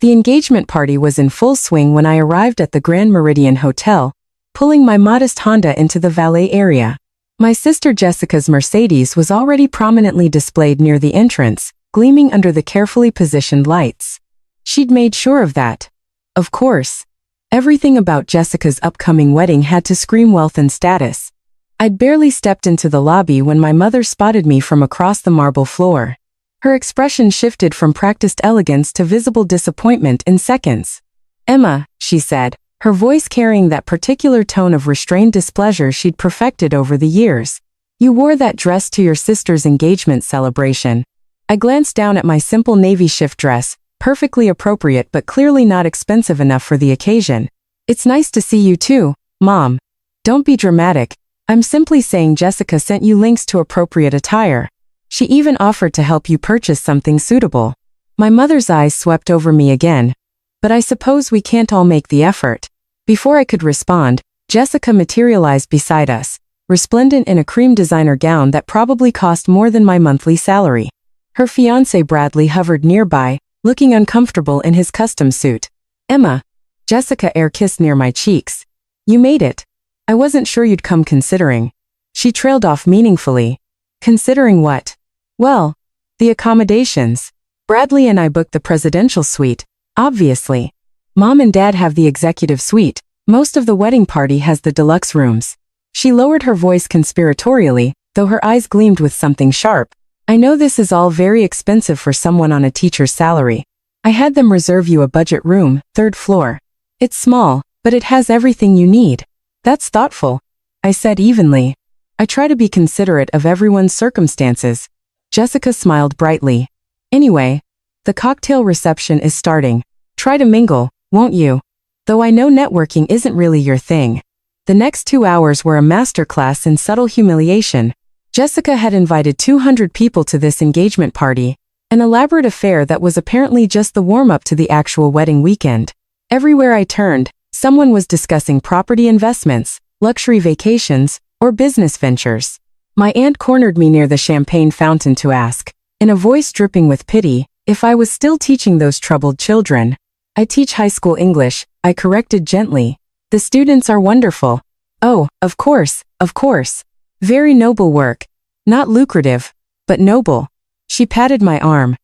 The engagement party was in full swing when I arrived at the Grand Meridian Hotel, pulling my modest Honda into the valet area. My sister Jessica's Mercedes was already prominently displayed near the entrance, gleaming under the carefully positioned lights. She'd made sure of that. Of course. Everything about Jessica's upcoming wedding had to scream wealth and status. I'd barely stepped into the lobby when my mother spotted me from across the marble floor. Her expression shifted from practiced elegance to visible disappointment in seconds. "Emma," she said, her voice carrying that particular tone of restrained displeasure she'd perfected over the years. "You wore that dress to your sister's engagement celebration." I glanced down at my simple navy shift dress, perfectly appropriate but clearly not expensive enough for the occasion. "It's nice to see you too, Mom." "Don't be dramatic. I'm simply saying Jessica sent you links to appropriate attire. She even offered to help you purchase something suitable." My mother's eyes swept over me again. "But I suppose we can't all make the effort." Before I could respond, Jessica materialized beside us, resplendent in a cream designer gown that probably cost more than my monthly salary. Her fiancé Bradley hovered nearby, looking uncomfortable in his custom suit. "Emma." Jessica air-kissed near my cheeks. "You made it. I wasn't sure you'd come considering." She trailed off meaningfully. "Considering what?" "Well, the accommodations. Bradley and I booked the presidential suite, obviously. Mom and Dad have the executive suite. Most of the wedding party has the deluxe rooms." She lowered her voice conspiratorially, though her eyes gleamed with something sharp. "I know this is all very expensive for someone on a teacher's salary. I had them reserve you a budget room, 3rd floor. It's small, but it has everything you need." "That's thoughtful," I said evenly. "I try to be considerate of everyone's circumstances." Jessica smiled brightly. "Anyway, the cocktail reception is starting. Try to mingle, won't you? Though I know networking isn't really your thing." The next 2 hours were a masterclass in subtle humiliation. Jessica had invited 200 people to this engagement party, an elaborate affair that was apparently just the warm-up to the actual wedding weekend. Everywhere I turned, someone was discussing property investments, luxury vacations, or business ventures. My aunt cornered me near the champagne fountain to ask, in a voice dripping with pity, if I was still teaching those troubled children. "I teach high school English," I corrected gently. "The students are wonderful." "Oh, of course, of course. Very noble work. Not lucrative, but noble." She patted my arm.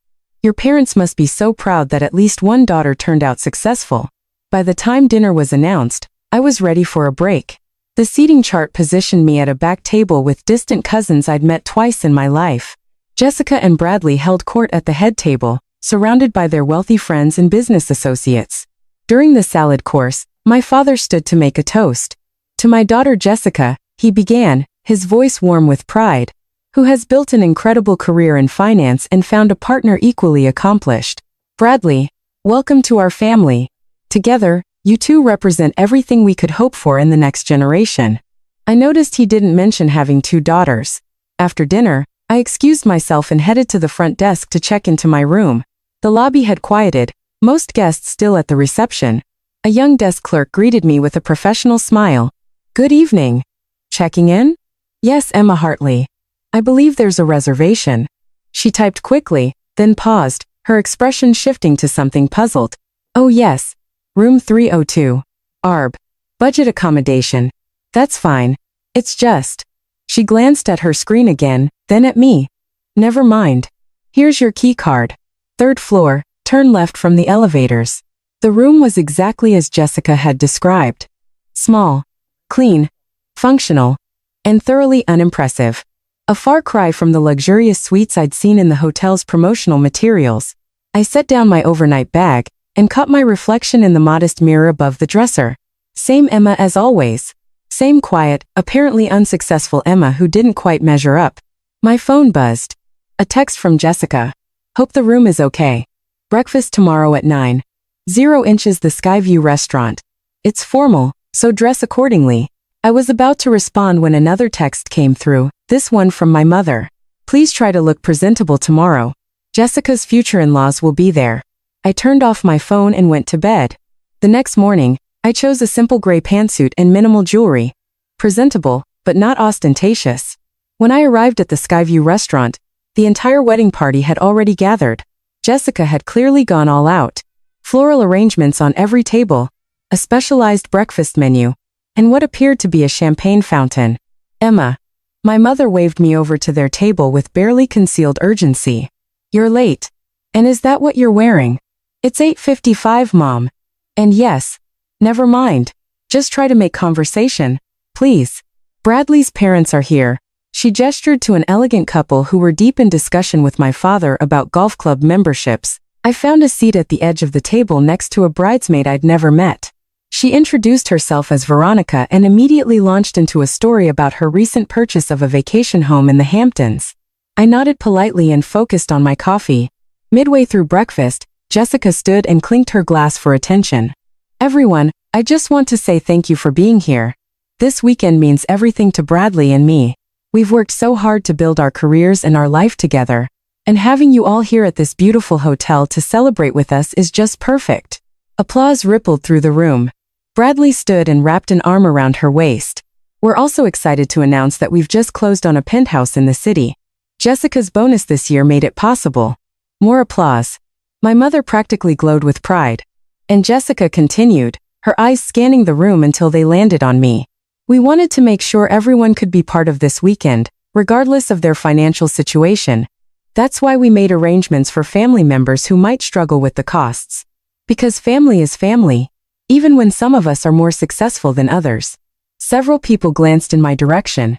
"Your parents must be so proud that at least one daughter turned out successful." By the time dinner was announced, I was ready for a break. The seating chart positioned me at a back table with distant cousins I'd met twice in my life. Jessica and Bradley held court at the head table, surrounded by their wealthy friends and business associates. During the salad course, my father stood to make a toast. "To my daughter Jessica," he began, his voice warm with pride, "who has built an incredible career in finance and found a partner equally accomplished. Bradley, welcome to our family. Together, you two represent everything we could hope for in the next generation." I noticed he didn't mention having 2 daughters. After dinner, I excused myself and headed to the front desk to check into my room. The lobby had quieted, most guests still at the reception. A young desk clerk greeted me with a professional smile. "Good evening. Checking in?" "Yes, Emma Hartley. I believe there's a reservation." She typed quickly, then paused, her expression shifting to something puzzled. "Oh yes. Room 302. ARB. Budget accommodation. That's fine. It's just." She glanced at her screen again, then at me. "Never mind. Here's your key card. 3rd floor, turn left from the elevators." The room was exactly as Jessica had described. Small, clean, functional, and thoroughly unimpressive. A far cry from the luxurious suites I'd seen in the hotel's promotional materials. I set down my overnight bag and caught my reflection in the modest mirror above the dresser. Same Emma as always. Same quiet, apparently unsuccessful Emma who didn't quite measure up. My phone buzzed. A text from Jessica. "Hope the room is okay. Breakfast tomorrow at 9. 0 inches the Skyview restaurant. It's formal, so dress accordingly." I was about to respond when another text came through, this one from my mother. "Please try to look presentable tomorrow. Jessica's future in-laws will be there." I turned off my phone and went to bed. The next morning, I chose a simple gray pantsuit and minimal jewelry. Presentable, but not ostentatious. When I arrived at the Skyview restaurant, the entire wedding party had already gathered. Jessica had clearly gone all out. floral arrangements on every table, a specialized breakfast menu, and what appeared to be a champagne fountain. Emma. My mother waved me over to their table with barely concealed urgency. You're late. And is that what you're wearing? It's 8:55, Mom. And yes. Never mind. Just try to make conversation, please. Bradley's parents are here. She gestured to an elegant couple who were deep in discussion with my father about golf club memberships. I found a seat at the edge of the table next to a bridesmaid I'd never met. She introduced herself as Veronica and immediately launched into a story about her recent purchase of a vacation home in the Hamptons. I nodded politely and focused on my coffee. Midway through breakfast, Jessica stood and clinked her glass for attention. Everyone, I just want to say thank you for being here. This weekend means everything to Bradley and me. We've worked so hard to build our careers and our life together, and having you all here at this beautiful hotel to celebrate with us is just perfect. Applause rippled through the room. Bradley stood and wrapped an arm around her waist. We're also excited to announce that we've just closed on a penthouse in the city. Jessica's bonus this year made it possible. More applause. My mother practically glowed with pride. And Jessica continued, her eyes scanning the room until they landed on me. We wanted to make sure everyone could be part of this weekend, regardless of their financial situation. That's why we made arrangements for family members who might struggle with the costs. Because family is family, even when some of us are more successful than others. Several people glanced in my direction.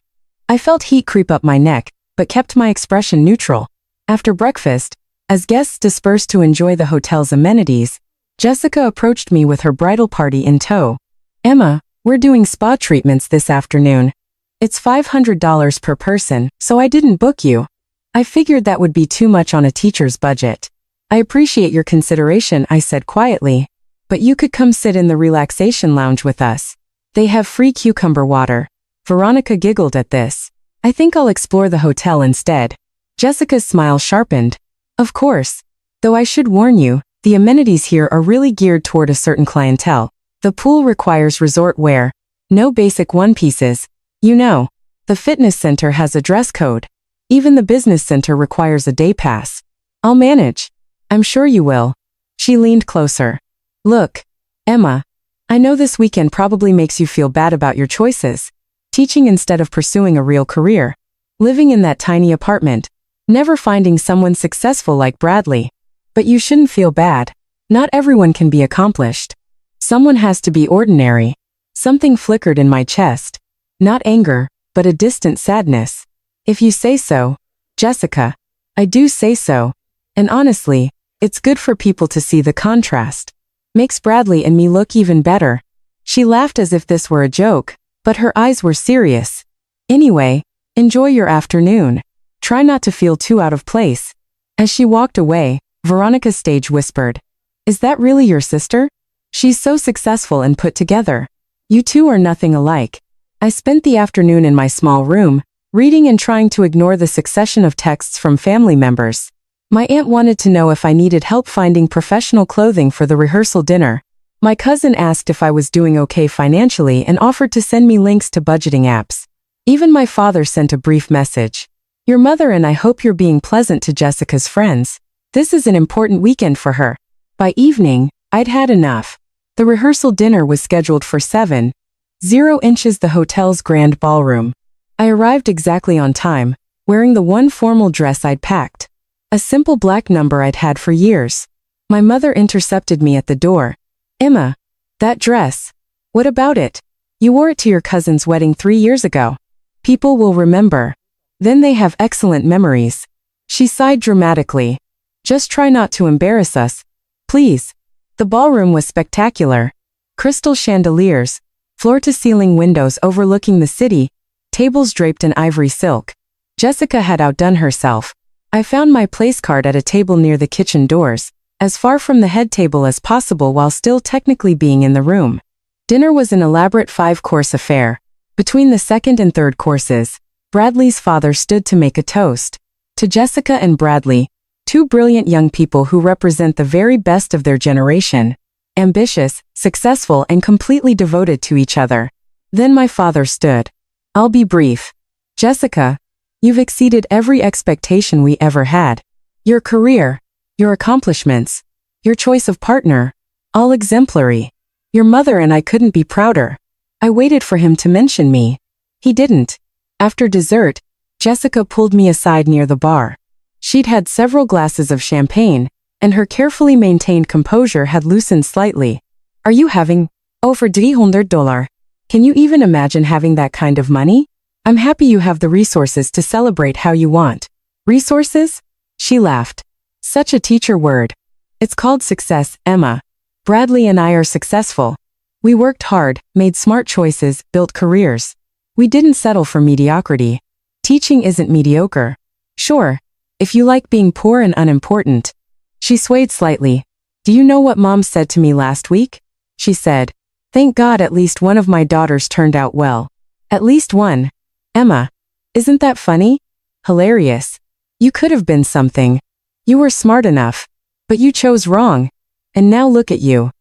I felt heat creep up my neck, but kept my expression neutral. After breakfast, as guests dispersed to enjoy the hotel's amenities, Jessica approached me with her bridal party in tow. Emma, we're doing spa treatments this afternoon. It's $500 per person, so I didn't book you. I figured that would be too much on a teacher's budget. I appreciate your consideration, I said quietly. But you could come sit in the relaxation lounge with us. They have free cucumber water. Veronica giggled at this. I think I'll explore the hotel instead. Jessica's smile sharpened. Of course. Though I should warn you, the amenities here are really geared toward a certain clientele. The pool requires resort wear. No basic one-pieces. You know, the fitness center has a dress code. Even the business center requires a day pass. I'll manage. I'm sure you will. She leaned closer. Look, Emma, I know this weekend probably makes you feel bad about your choices. Teaching instead of pursuing a real career. Living in that tiny apartment. Never finding someone successful like Bradley. But you shouldn't feel bad. Not everyone can be accomplished. Someone has to be ordinary. Something flickered in my chest. Not anger, but a distant sadness. If you say so, Jessica. I do say so. And honestly, it's good for people to see the contrast. Makes Bradley and me look even better. She laughed as if this were a joke, but her eyes were serious. Anyway, enjoy your afternoon. Try not to feel too out of place. As she walked away, Veronica's stage whispered, Is that really your sister? She's so successful and put together. You two are nothing alike. I spent the afternoon in my small room, reading and trying to ignore the succession of texts from family members. My aunt wanted to know if I needed help finding professional clothing for the rehearsal dinner. My cousin asked if I was doing okay financially and offered to send me links to budgeting apps. Even my father sent a brief message. Your mother and I hope you're being pleasant to Jessica's friends. This is an important weekend for her. By evening, I'd had enough. The rehearsal dinner was scheduled for 7:00 the hotel's grand ballroom. I arrived exactly on time, wearing the one formal dress I'd packed. A simple black number I'd had for years. My mother intercepted me at the door. Emma, that dress. What about it? You wore it to your cousin's wedding 3 years ago. People will remember. Then they have excellent memories. She sighed dramatically. Just try not to embarrass us. Please. The ballroom was spectacular. Crystal chandeliers, floor-to-ceiling windows overlooking the city, tables draped in ivory silk. Jessica had outdone herself. I found my place card at a table near the kitchen doors, as far from the head table as possible while still technically being in the room. Dinner was an elaborate 5-course affair. Between the second and third courses, Bradley's father stood to make a toast. To Jessica and Bradley, two brilliant young people who represent the very best of their generation. Ambitious, successful, and completely devoted to each other. Then my father stood. I'll be brief. Jessica, you've exceeded every expectation we ever had. Your career, your accomplishments, your choice of partner, All exemplary. Your mother and I couldn't be prouder. I waited for him to mention me. He didn't. After dessert, Jessica pulled me aside near the bar. She'd had several glasses of champagne, and her carefully maintained composure had loosened slightly. Are you having? Oh, for $300. Can you even imagine having that kind of money? I'm happy you have the resources to celebrate how you want. Resources? She laughed. Such a teacher word. It's called success, Emma. Bradley and I are successful. We worked hard, made smart choices, built careers. We didn't settle for mediocrity. Teaching isn't mediocre. Sure, if you like being poor and unimportant. She swayed slightly. Do you know what Mom said to me last week? She said, thank God at least one of my daughters turned out well. At least one. Emma, isn't that funny? Hilarious. You could have been something. You were smart enough. But you chose wrong. And now look at you.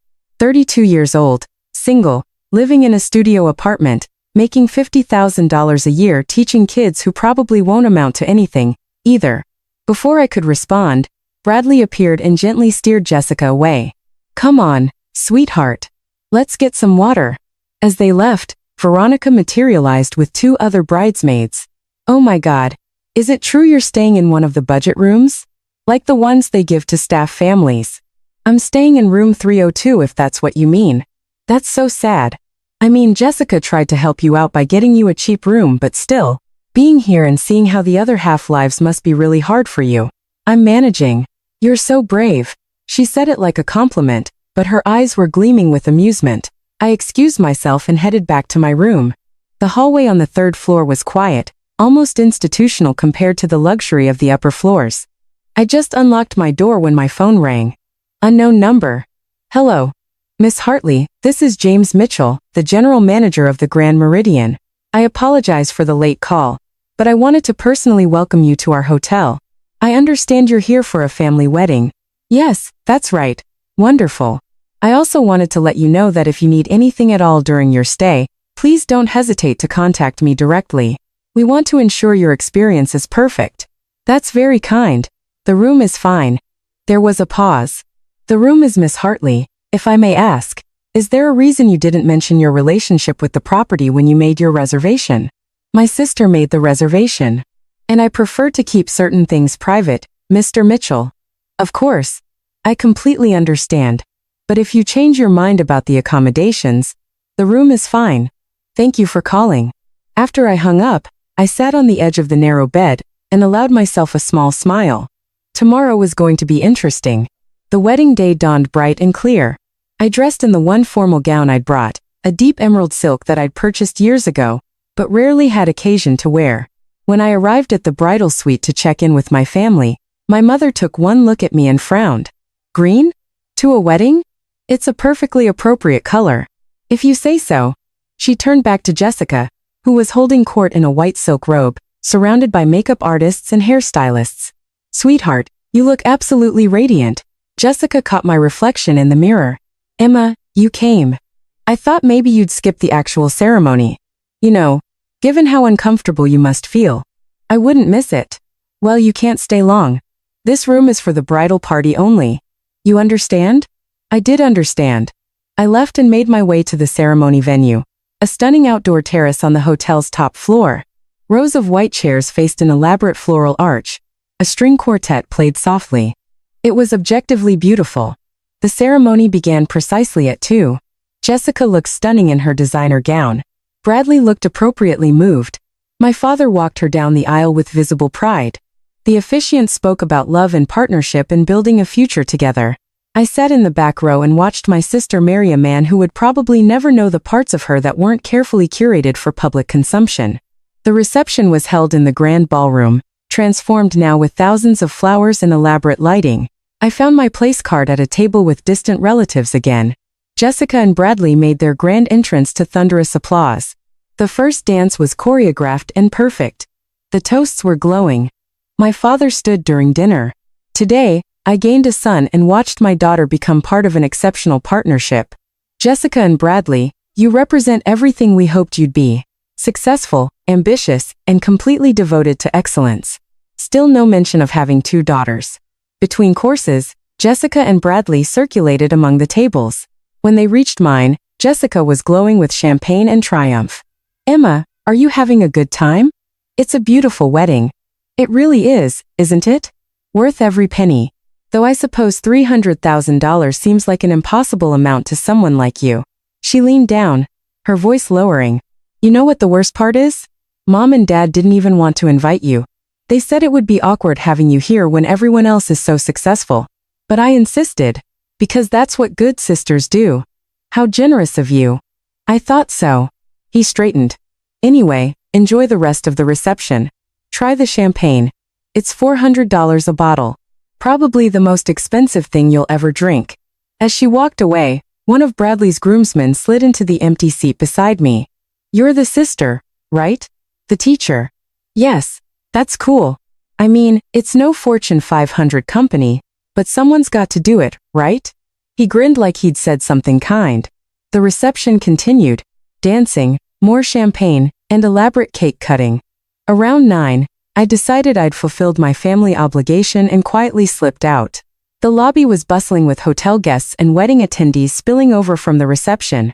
32 years old, single, living in a studio apartment, making $50,000 a year teaching kids who probably won't amount to anything, either. Before I could respond, Bradley appeared and gently steered Jessica away. Come on, sweetheart. Let's get some water. As they left, Veronica materialized with 2 other bridesmaids. Oh my God. Is it true you're staying in one of the budget rooms? Like the ones they give to staff families. I'm staying in room 302 if that's what you mean. That's so sad. I mean, Jessica tried to help you out by getting you a cheap room, but still, being here and seeing how the other half lives must be really hard for you. I'm managing. You're so brave. She said it like a compliment, but her eyes were gleaming with amusement. I excused myself and headed back to my room. The hallway on the 3rd floor was quiet, almost institutional compared to the luxury of the upper floors. I just unlocked my door when my phone rang. Unknown number. Hello. Miss Hartley, this is James Mitchell, the general manager of the Grand Meridian. I apologize for the late call, but I wanted to personally welcome you to our hotel. I understand you're here for a family wedding. Yes, that's right. Wonderful. I also wanted to let you know that if you need anything at all during your stay, please don't hesitate to contact me directly. We want to ensure your experience is perfect. That's very kind. The room is fine. There was a pause. The room is Miss Hartley. If I may ask, is there a reason you didn't mention your relationship with the property when you made your reservation? My sister made the reservation. And I prefer to keep certain things private, Mr. Mitchell. Of course. I completely understand. But if you change your mind about the accommodations, the room is fine. Thank you for calling. After I hung up, I sat on the edge of the narrow bed and allowed myself a small smile. Tomorrow was going to be interesting. The wedding day dawned bright and clear. I dressed in the one formal gown I'd brought, a deep emerald silk that I'd purchased years ago, but rarely had occasion to wear. When I arrived at the bridal suite to check in with my family, my mother took one look at me and frowned. Green? To a wedding? It's a perfectly appropriate color. If you say so. She turned back to Jessica, who was holding court in a white silk robe, surrounded by makeup artists and hairstylists. Sweetheart, you look absolutely radiant. Jessica caught my reflection in the mirror. Emma, you came. I thought maybe you'd skip the actual ceremony. You know, given how uncomfortable you must feel. I wouldn't miss it. Well, you can't stay long. This room is for the bridal party only. You understand? I did understand. I left and made my way to the ceremony venue, a stunning outdoor terrace on the hotel's top floor. Rows of white chairs faced an elaborate floral arch. A string quartet played softly. It was objectively beautiful. The ceremony began precisely at 2. Jessica looked stunning in her designer gown. Bradley looked appropriately moved. My father walked her down the aisle with visible pride. The officiant spoke about love and partnership and building a future together. I sat in the back row and watched my sister marry a man who would probably never know the parts of her that weren't carefully curated for public consumption. The reception was held in the grand ballroom, transformed now with thousands of flowers and elaborate lighting. I found my place card at a table with distant relatives again. Jessica and Bradley made their grand entrance to thunderous applause. The first dance was choreographed and perfect. The toasts were glowing. My father stood during dinner. Today, I gained a son and watched my daughter become part of an exceptional partnership. Jessica and Bradley, you represent everything we hoped you'd be. Successful, ambitious, and completely devoted to excellence. Still no mention of having 2 daughters. Between courses, Jessica and Bradley circulated among the tables. When they reached mine, Jessica was glowing with champagne and triumph. "Emma, are you having a good time? It's a beautiful wedding." "It really is, isn't it? Worth every penny. Though I suppose $300,000 seems like an impossible amount to someone like you." She leaned down, her voice lowering. "You know what the worst part is? Mom and Dad didn't even want to invite you. They said it would be awkward having you here when everyone else is so successful. But I insisted, because that's what good sisters do." "How generous of you." "I thought so." He straightened. "Anyway, enjoy the rest of the reception. Try the champagne. It's $400 a bottle. Probably the most expensive thing you'll ever drink." As she walked away, one of Bradley's groomsmen slid into the empty seat beside me. "You're the sister, right? The teacher." "Yes, that's cool. I mean, it's no Fortune 500 company, but someone's got to do it, right?" He grinned like he'd said something kind. The reception continued. Dancing, more champagne, and elaborate cake cutting. Around 9, I decided I'd fulfilled my family obligation and quietly slipped out. The lobby was bustling with hotel guests and wedding attendees spilling over from the reception.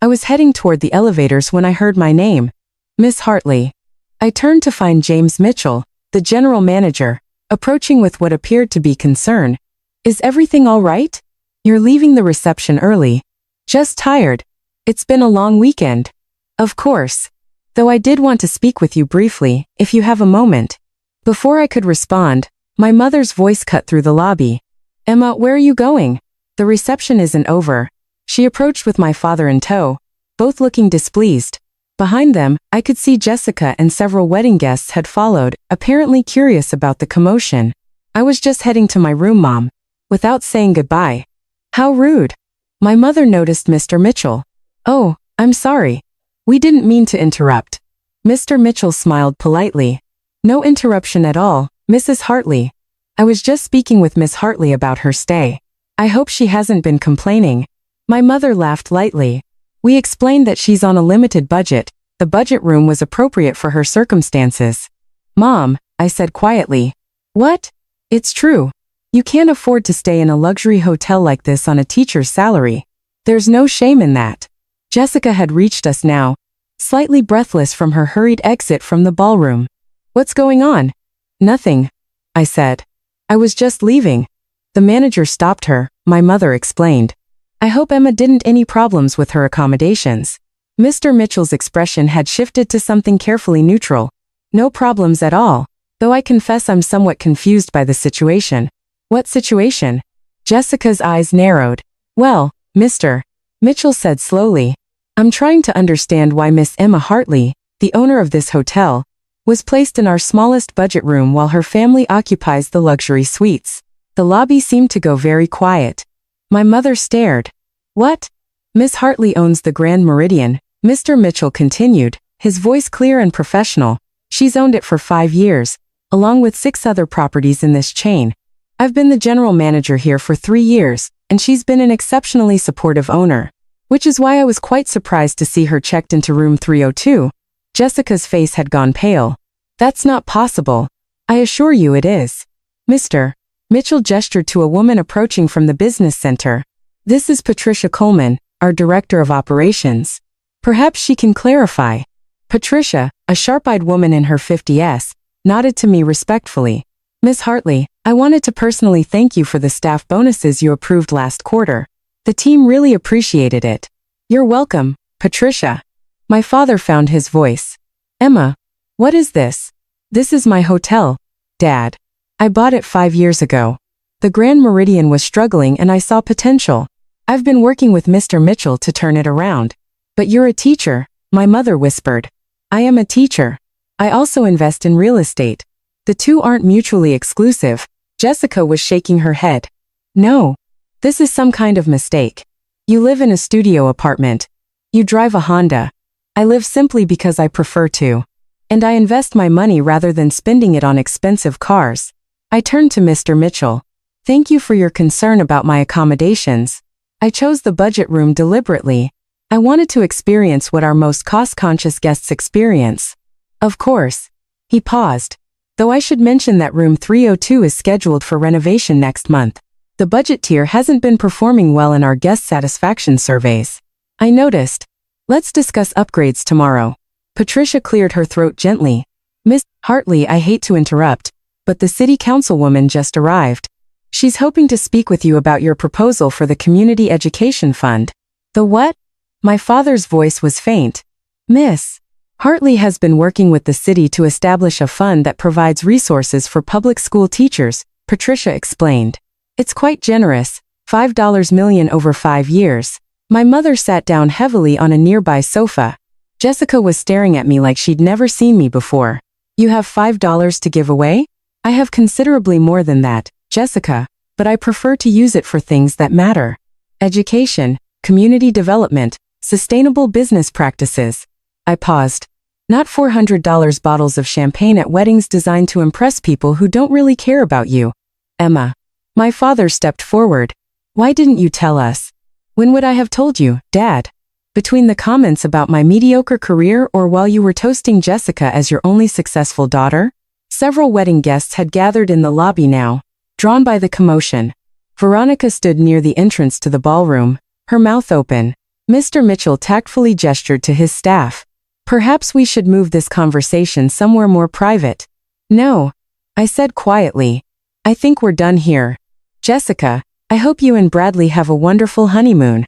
I was heading toward the elevators when I heard my name. "Miss Hartley." I turned to find James Mitchell, the general manager, approaching with what appeared to be concern. "Is everything all right? You're leaving the reception early." "Just tired. It's been a long weekend." "Of course. Though I did want to speak with you briefly, if you have a moment." Before I could respond, my mother's voice cut through the lobby. "Emma, where are you going? The reception isn't over." She approached with my father in tow, both looking displeased. Behind them, I could see Jessica and several wedding guests had followed, apparently curious about the commotion. "I was just heading to my room, Mom." Without saying goodbye. "How rude." My mother noticed Mr. Mitchell. "Oh, I'm sorry. We didn't mean to interrupt." Mr. Mitchell smiled politely. "No interruption at all, Mrs. Hartley. I was just speaking with Miss Hartley about her stay. I hope she hasn't been complaining." My mother laughed lightly. "We explained that she's on a limited budget. The budget room was appropriate for her circumstances." "Mom," I said quietly. "What?" "It's true. You can't afford to stay in a luxury hotel like this on a teacher's salary. There's no shame in that." Jessica had reached us now, slightly breathless from her hurried exit from the ballroom. "What's going on?" "Nothing," I said. "I was just leaving." The manager stopped her, my mother explained. "I hope Emma didn't any problems with her accommodations." Mr. Mitchell's expression had shifted to something carefully neutral. "No problems at all, though I confess I'm somewhat confused by the situation." "What situation?" Jessica's eyes narrowed. "Well, Mr. Mitchell said slowly, I'm trying to understand why Miss Emma Hartley, the owner of this hotel, was placed in our smallest budget room while her family occupies the luxury suites." The lobby seemed to go very quiet. My mother stared. "What?" "Miss Hartley owns the Grand Meridian," Mr. Mitchell continued, his voice clear and professional. "She's owned it for 5 years, along with 6 other properties in this chain. I've been the general manager here for 3 years, and she's been an exceptionally supportive owner. Which is why I was quite surprised to see her checked into room 302. Jessica's face had gone pale. "That's not possible." "I assure you it is." "Mr. Mitchell gestured to a woman approaching from the business center. "This is Patricia Coleman, our director of operations. Perhaps she can clarify." Patricia, a sharp-eyed woman in her 50s, nodded to me respectfully. "Miss Hartley, I wanted to personally thank you for the staff bonuses you approved last quarter. The team really appreciated it." "You're welcome, Patricia." My father found his voice. "Emma, what is this?" "This is my hotel, Dad. I bought it 5 years ago. The Grand Meridian was struggling and I saw potential. I've been working with Mr. Mitchell to turn it around." "But you're a teacher," my mother whispered. "I am a teacher. I also invest in real estate. The two aren't mutually exclusive." Jessica was shaking her head. "No. This is some kind of mistake. You live in a studio apartment. You drive a Honda. I live simply because I prefer to. And I invest my money rather than spending it on expensive cars." I turned to Mr. Mitchell. "Thank you for your concern about my accommodations. I chose the budget room deliberately. I wanted to experience what our most cost-conscious guests experience." "Of course." He paused. "Though I should mention that room 302 is scheduled for renovation next month." The budget tier hasn't been performing well in our guest satisfaction surveys. I noticed. Let's discuss upgrades tomorrow. Patricia cleared her throat gently. Miss Hartley, I hate to interrupt, but the city councilwoman just arrived. She's hoping to speak with you about your proposal for the community education fund. The what? My father's voice was faint. Miss Hartley has been working with the city to establish a fund that provides resources for public school teachers, Patricia explained. It's quite generous, $5 million over 5 years. My mother sat down heavily on a nearby sofa. Jessica was staring at me like she'd never seen me before. You have $5 to give away? I have considerably more than that, Jessica, but I prefer to use it for things that matter. Education, community development, sustainable business practices. I paused. Not $400 bottles of champagne at weddings designed to impress people who don't really care about you. Emma. My father stepped forward. Why didn't you tell us? When would I have told you, Dad? Between the comments about my mediocre career or while you were toasting Jessica as your only successful daughter? Several wedding guests had gathered in the lobby now, drawn by the commotion. Veronica stood near the entrance to the ballroom, her mouth open. Mr. Mitchell tactfully gestured to his staff. Perhaps we should move this conversation somewhere more private. No, I said quietly. I think we're done here. Jessica, I hope you and Bradley have a wonderful honeymoon.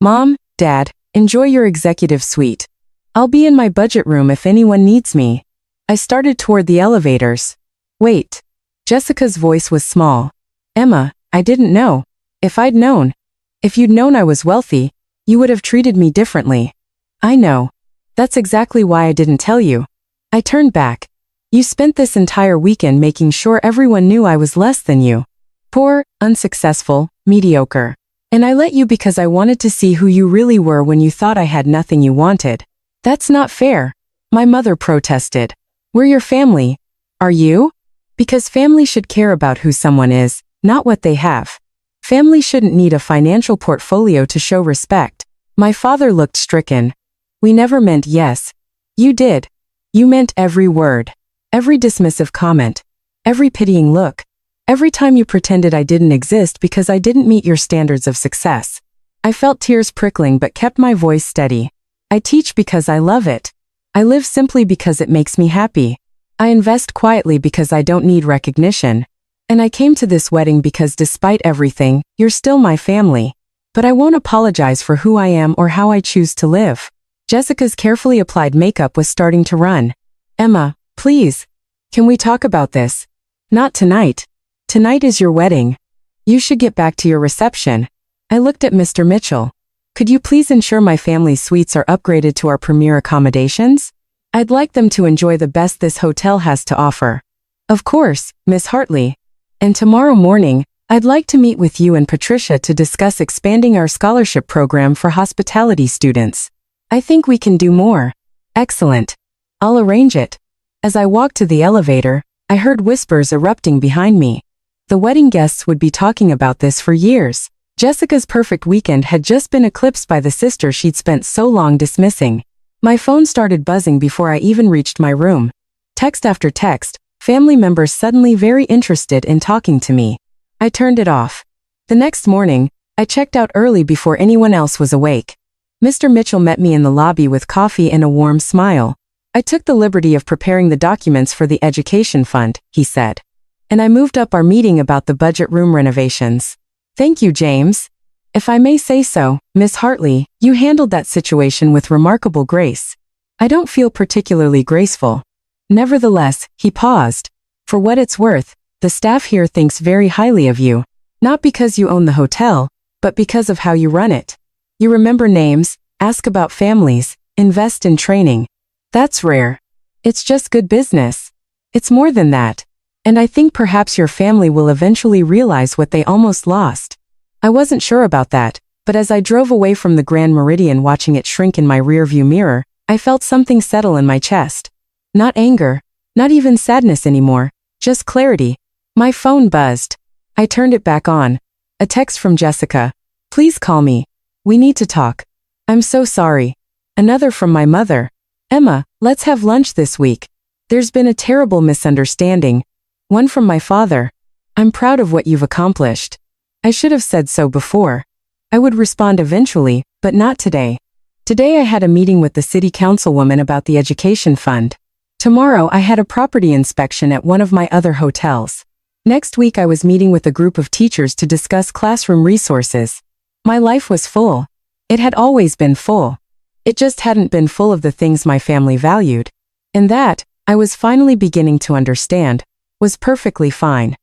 Mom, Dad, enjoy your executive suite. I'll be in my budget room if anyone needs me. I started toward the elevators. Wait. Jessica's voice was small. Emma, I didn't know. If I'd known. If you'd known I was wealthy, you would have treated me differently. I know. That's exactly why I didn't tell you. I turned back. You spent this entire weekend making sure everyone knew I was less than you. Poor, unsuccessful, mediocre. And I let you because I wanted to see who you really were when you thought I had nothing you wanted. That's not fair. My mother protested. We're your family. Are you? Because family should care about who someone is, not what they have. Family shouldn't need a financial portfolio to show respect. My father looked stricken. We never meant yes. You did. You meant every word. Every dismissive comment. Every pitying look. Every time you pretended I didn't exist because I didn't meet your standards of success. I felt tears prickling but kept my voice steady. I teach because I love it. I live simply because it makes me happy. I invest quietly because I don't need recognition. And I came to this wedding because despite everything, you're still my family. But I won't apologize for who I am or how I choose to live. Jessica's carefully applied makeup was starting to run. Emma, please. Can we talk about this? Not tonight. Tonight is your wedding. You should get back to your reception. I looked at Mr. Mitchell. Could you please ensure my family's suites are upgraded to our premier accommodations? I'd like them to enjoy the best this hotel has to offer. Of course, Miss Hartley. And tomorrow morning, I'd like to meet with you and Patricia to discuss expanding our scholarship program for hospitality students. I think we can do more. Excellent. I'll arrange it. As I walked to the elevator, I heard whispers erupting behind me. The wedding guests would be talking about this for years. Jessica's perfect weekend had just been eclipsed by the sister she'd spent so long dismissing. My phone started buzzing before I even reached my room. Text after text, family members suddenly very interested in talking to me. I turned it off. The next morning, I checked out early before anyone else was awake. Mr. Mitchell met me in the lobby with coffee and a warm smile. I took the liberty of preparing the documents for the education fund, he said. And I moved up our meeting about the budget room renovations. Thank you, James. If I may say so, Miss Hartley, you handled that situation with remarkable grace. I don't feel particularly graceful. Nevertheless, he paused. For what it's worth, the staff here thinks very highly of you. Not because you own the hotel, but because of how you run it. You remember names, ask about families, invest in training. That's rare. It's just good business. It's more than that. And I think perhaps your family will eventually realize what they almost lost. I wasn't sure about that, but as I drove away from the Grand Meridian watching it shrink in my rearview mirror, I felt something settle in my chest. Not anger, not even sadness anymore, just clarity. My phone buzzed. I turned it back on. A text from Jessica. Please call me. We need to talk. I'm so sorry. Another from my mother. Emma, let's have lunch this week. There's been a terrible misunderstanding. One from my father. I'm proud of what you've accomplished. I should have said so before. I would respond eventually, but not today. Today I had a meeting with the city councilwoman about the education fund. Tomorrow I had a property inspection at one of my other hotels. Next week I was meeting with a group of teachers to discuss classroom resources. My life was full. It had always been full. It just hadn't been full of the things my family valued. And that, I was finally beginning to understand, was perfectly fine.